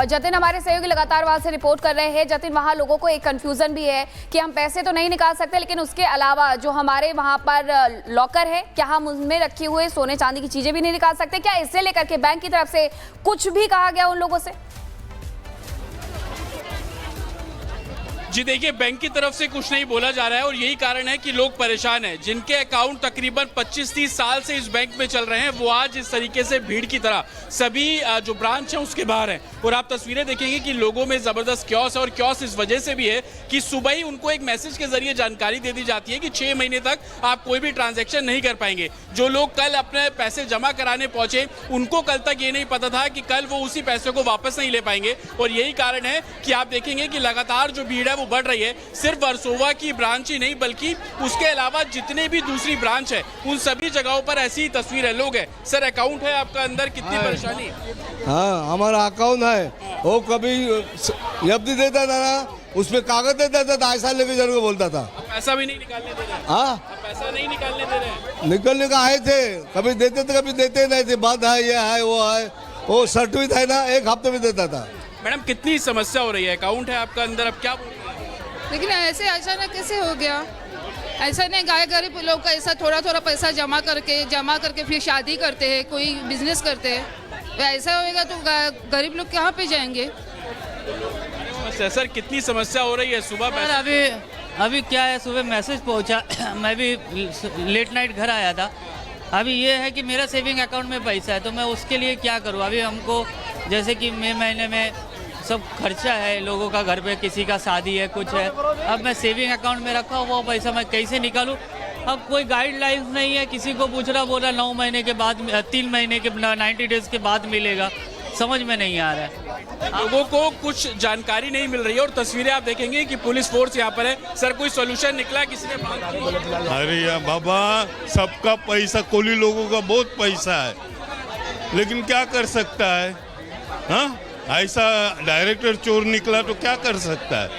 और जतिन हमारे सहयोगी लगातार वहां से रिपोर्ट कर रहे हैं। जतिन, वहां लोगों को एक कंफ्यूजन भी है कि हम पैसे तो नहीं निकाल सकते, लेकिन उसके अलावा जो हमारे वहां पर लॉकर है, क्या हम उसमें रखे हुए सोने चांदी की चीजें भी नहीं निकाल सकते? क्या इससे लेकर के बैंक की तरफ से कुछ भी कहा गया उन लोगों से? जी देखिए, बैंक की तरफ से कुछ नहीं बोला जा रहा है और यही कारण है कि लोग परेशान हैं। जिनके अकाउंट तकरीबन 25-30 साल से इस बैंक में चल रहे हैं, वो आज इस तरीके से भीड़ की तरह सभी जो ब्रांच है उसके बाहर हैं। और आप तस्वीरें देखेंगे कि लोगों में जबरदस्त क्योस है, और क्योस इस वजह से भी है कि सुबह ही उनको एक मैसेज के जरिए जानकारी दे दी जाती है कि 6 महीने तक आप कोई भी ट्रांजेक्शन नहीं कर पाएंगे। जो लोग कल अपने पैसे जमा कराने पहुंचे, उनको कल तक ये नहीं पता था कि कल वो उसी पैसे को वापस नहीं ले पाएंगे। और यही कारण है कि आप देखेंगे कि लगातार जो भीड़ है बढ़ रही है। सिर्फ वर्सोवा की ब्रांच ही नहीं, बल्कि उसके अलावा जितने भी दूसरी ब्रांच है उन सभी जगहों पर ऐसी तस्वीर है। लोग है सर, अकाउंट है आपका, अंदर कितनी परेशानी? हाँ, हमारा अकाउंट है, वो कभी एफडी देता था ना, उसमें कागज देता था, 2 साल लेके जाने को बोलता था। पैसा भी नहीं निकालने दे रहे? हाँ, पैसा नहीं निकालने दे रहे? निकलने का आए थे, कभी देते थे कभी देते नहीं थे। बात है, ये है वो है, वो सर्टिफिकेट है ना, 1 हफ्ते में देता था। मैडम, कितनी समस्या हो रही है? अकाउंट है आपका अंदर, अब क्या? लेकिन ऐसे अचानक कैसे हो गया? ऐसा नहीं, गरीब लोग का ऐसा थोड़ा थोड़ा पैसा जमा करके फिर शादी करते हैं, कोई बिजनेस करते हैं। ऐसा होएगा तो गरीब लोग कहाँ पे जाएंगे? सर, कितनी समस्या हो रही है सुबह? अभी क्या है, सुबह मैसेज पहुंचा, मैं भी लेट नाइट घर आया था। अभी ये है कि मेरा सेविंग अकाउंट में पैसा है, तो मैं उसके लिए क्या करूँ? अभी हमको जैसे कि मई महीने में सब खर्चा है लोगों का, घर पे किसी का शादी है, कुछ है। अब मैं सेविंग अकाउंट में रखा हुआ पैसा मैं कैसे निकालूं? अब कोई गाइडलाइंस नहीं है, किसी को पूछ रहा, बोला 9 महीने के बाद, 3 महीने के 90 डेज के बाद मिलेगा। समझ में नहीं आ रहा है, लोगों को कुछ जानकारी नहीं मिल रही है। और तस्वीरें आप देखेंगे कि पुलिस फोर्स यहाँ पर है। सर, कोई सोल्यूशन निकला? किसी ने बात की? अरे यार बाबा, सबका पैसा, कोली लोगों का बहुत पैसा है, लेकिन क्या कर सकता है? हाँ, ऐसा डायरेक्टर चोर निकला तो क्या कर सकता है?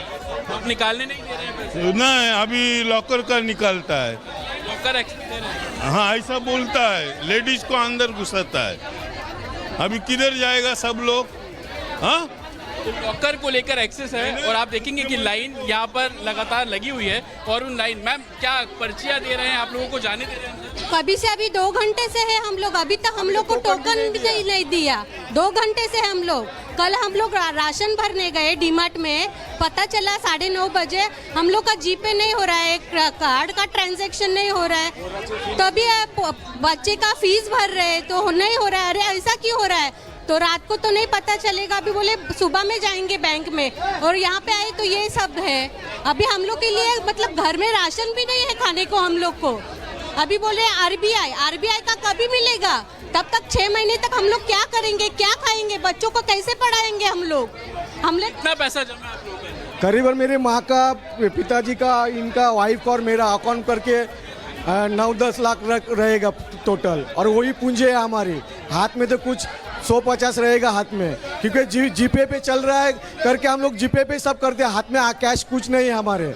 आप निकालने नहीं दे रहे हैं पैसे? नहीं, अभी लॉकर का निकालता है। लॉकर एक्सेस दे रहे हैं? हाँ, ऐसा बोलता है, लेडीज को अंदर घुसाता है। अभी किधर जाएगा सब लोग? हाँ, तो लॉकर को लेकर एक्सेस है। और आप देखेंगे कि लाइन यहाँ पर लगातार लगी हुई है। और उन लाइन, मैम क्या पर्चियाँ दे रहे हैं आप लोगों को, जाने दे रहे हैं? कभी से, अभी 2 घंटे से है हम लोग, अभी तक हम लोग को टोकन भी नहीं दिया। 2 घंटे से हम लोग, कल हम लोग राशन भरने गए डीमार्ट में, पता चला 9:30 बजे हम लोग का जीपे नहीं हो रहा है, कार्ड का ट्रांजैक्शन नहीं हो रहा है। तभी बच्चे का फीस भर रहे तो नहीं हो रहा है। अरे ऐसा क्यों हो रहा है? तो रात को तो नहीं पता चलेगा, अभी बोले सुबह में जाएंगे बैंक में, और यहाँ पे आए तो ये सब है। अभी हम लोग के लिए मतलब घर में राशन भी नहीं है खाने को हम लोग को। अभी बोले आरबीआई का कभी मिलेगा? तब तक 6 महीने तक हम लोग क्या करेंगे, क्या खाएंगे, बच्चों को कैसे पढ़ाएंगे हम लोग? कितना पैसा जमा आप लोगों का? करीबन मेरे माँ का, पिताजी का, इनका वाइफ और मेरा अकाउंट करके 9-10 लाख रहेगा टोटल। और वही पूंजी है हमारी। हाथ में तो कुछ 150 रहेगा हाथ में, क्योंकि जीपे पे चल रहा है करके हम लोग जीपे पे सब करते हैं। हाथ में कैश कुछ नहीं है हमारे,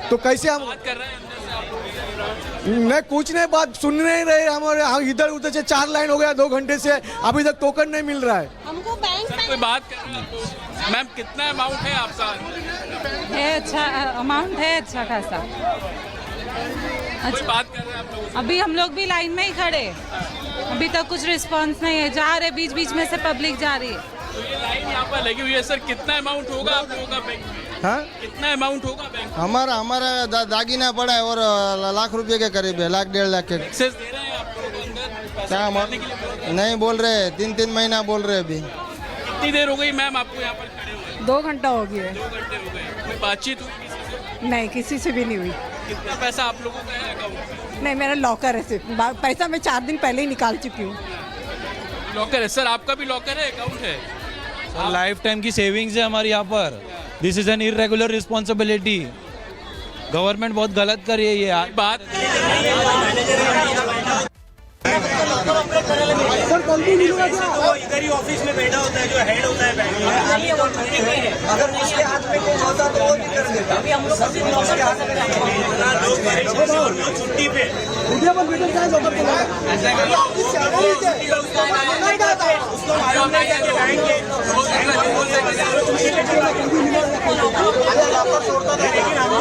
तो कैसे हम बात कर रहे हैं? नहीं, कुछ नहीं, बात सुन नहीं रहे हमारे। इधर उधर से 4 लाइन हो गया 2 घंटे से, अभी तक टोकन नहीं मिल रहा है हमको। बैंक सर, कोई बात कर रहे हैं? मैम, कितना अमाउंट है आपका? है अच्छा अमाउंट है, अच्छा खासा। कोई बात कर रहे हैं आप लोग? अभी हम लोग भी लाइन में ही खड़े, अभी तक कुछ रिस्पांस नहीं है। जा रहे, बीच बीच में से पब्लिक जा रही है। तो ये लाइन यहाँ पर लगी हुई है। सर, कितना अमाउंट होगा आप लोगों का बैंक में? हाँ, कितना अमाउंट होगा बैंक में? हमारा दागीना पड़ा है और लाख रुपए के करीब है, 1.5 लाख के। एक्सेस दे रहे हैं आप लोगों को अंदर? क्या नहीं बोल रहे, 3-3 महीना बोल रहे अभी। कितनी देर हो गई मैम आपको यहाँ पर खड़े हुए? 2 घंटा हो गया। 2 घंटे हो गए। कोई बातचीत हुई किसी से? नहीं, किसी से भी नहीं हुई। कितना पैसा आप लोगों का है अकाउंट में? नहीं, मेरा लॉकर है सिर्फ, पैसा मैं 4 दिन पहले ही निकाल चुकी हूँ। लॉकर है? सर, आपका भी लॉकर है, अकाउंट है? लाइफ टाइम की सेविंग्स है हमारी यहाँ पर। This is an irregular responsibility. Government बहुत गलत कर रही है ये बात। तो इधर ही ऑफिस में बैठा होता है, जो हेड होता है बैंक में। अगर उसके हाथ में कुछ होता तो वो नहीं कर देता। छुट्टी पे उसको मालूम नहीं है कि बैंक लेकिन हम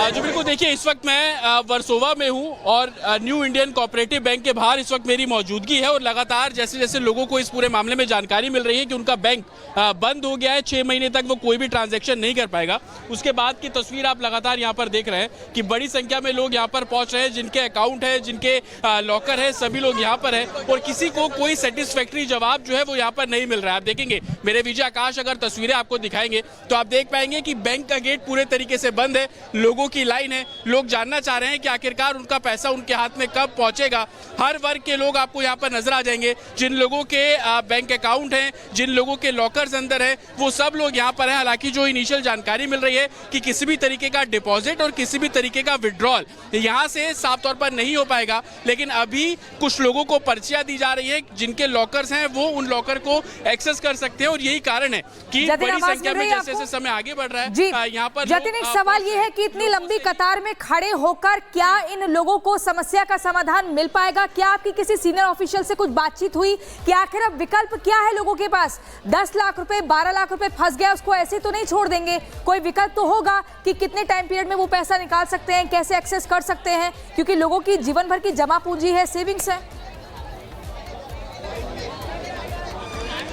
जो बिल्कुल देखिए, इस वक्त मैं वर्सोवा में हूं और न्यू इंडियन कोऑपरेटिव बैंक के बाहर इस वक्त मेरी मौजूदगी है और लगातार जैसे जैसे लोगों को इस पूरे मामले में जानकारी मिल रही है कि उनका बैंक बंद हो गया है, 6 महीने तक वो कोई भी ट्रांजैक्शन नहीं कर पाएगा, उसके बाद की तस्वीर आप लगातार यहाँ पर देख रहे हैं कि बड़ी संख्या में लोग यहाँ पर पहुंच रहे हैं, जिनके अकाउंट है, जिनके लॉकर है, सभी लोग यहाँ पर है और किसी को कोई सेटिस्फैक्ट्री जवाब जो है वो यहाँ पर नहीं मिल रहा है। आप देखेंगे, मेरे विजय आकाश अगर तस्वीरें आपको दिखाएंगे तो आप देख पाएंगे कि बैंक का गेट पूरे तरीके से बंद है, लोगों की लाइन है, लोग जानना चाह रहे हैं कि आखिरकार उनका पैसा उनके हाथ में कब पहुंचेगा। हर वर्ग के लोग आपको यहाँ पर नजर आ जाएंगे, जिन लोगों के बैंक अकाउंट हैं, जिन लोगों के लॉकर्स अंदर है, वो सब लोग यहाँ पर हैं। हालांकि जो इनिशियल जानकारी मिल रही है कि किसी भी तरीके का डिपॉजिट और किसी भी तरीके का विड्रॉल यहाँ से साफ तौर पर नहीं हो पाएगा, लेकिन अभी कुछ लोगों को पर्चियां दी जा रही है, जिनके लॉकर्स हैं वो उन लॉकर को एक्सेस कर सकते हैं और यही कारण है कि बड़ी संख्या में जैसे जैसे समय आगे बढ़ रहा है यहाँ पर जतिन, एक सवाल ये है कि इतनी लंबी कतार में खड़े होकर क्या इन लोगों को समस्या का समाधान मिल पाएगा? क्या आपकी किसी सीनियर ऑफिशियल से कुछ बातचीत हुई कि आखिर अब विकल्प क्या है लोगों के पास? 10 लाख रुपए 12 लाख रुपए फंस गया, उसको ऐसे तो नहीं छोड़ देंगे, कोई विकल्प तो होगा कि कितने टाइम पीरियड में वो पैसा निकाल सकते हैं, कैसे एक्सेस कर सकते हैं, क्योंकि लोगों की जीवन भर की जमा पूंजी है, सेविंग्स है।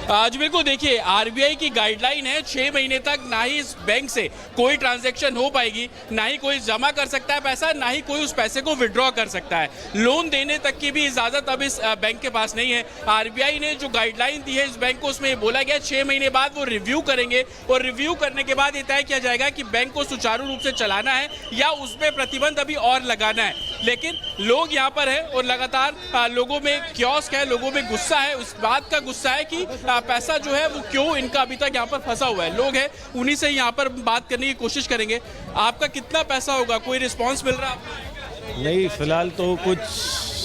आज बिल्कुल देखिए, आरबीआई की गाइडलाइन है 6 महीने तक ना ही इस बैंक से कोई ट्रांजैक्शन हो पाएगी, ना ही कोई जमा कर सकता है पैसा, ना ही कोई उस पैसे को विड्रॉ कर सकता है। लोन देने तक की भी इजाजत अब इस बैंक के पास नहीं है। आरबीआई ने जो गाइडलाइन दी है इस बैंक को, उसमें बोला गया 6 महीने बाद वो रिव्यू करेंगे और रिव्यू करने के बाद ये तय किया जाएगा कि बैंक को सुचारू रूप से चलाना है या उसमें प्रतिबंध अभी और लगाना है। लेकिन लोग यहाँ पर है और लगातार लोगों में क्योस्क है, लोगों में गुस्सा है, उस बात का गुस्सा है कि पैसा जो है वो क्यों इनका अभी तक यहाँ पर फंसा हुआ है। लोग हैं, उन्हीं से यहाँ पर बात करने की कोशिश करेंगे। आपका कितना पैसा होगा, कोई रिस्पांस मिल रहा है आपको? नहीं, फिलहाल तो कुछ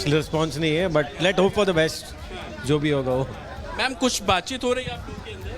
रिस्पांस नहीं है, but let hope for the best, जो भी होगा वो। मैम, कुछ बातचीत हो रही है आप लोगों के अंदर?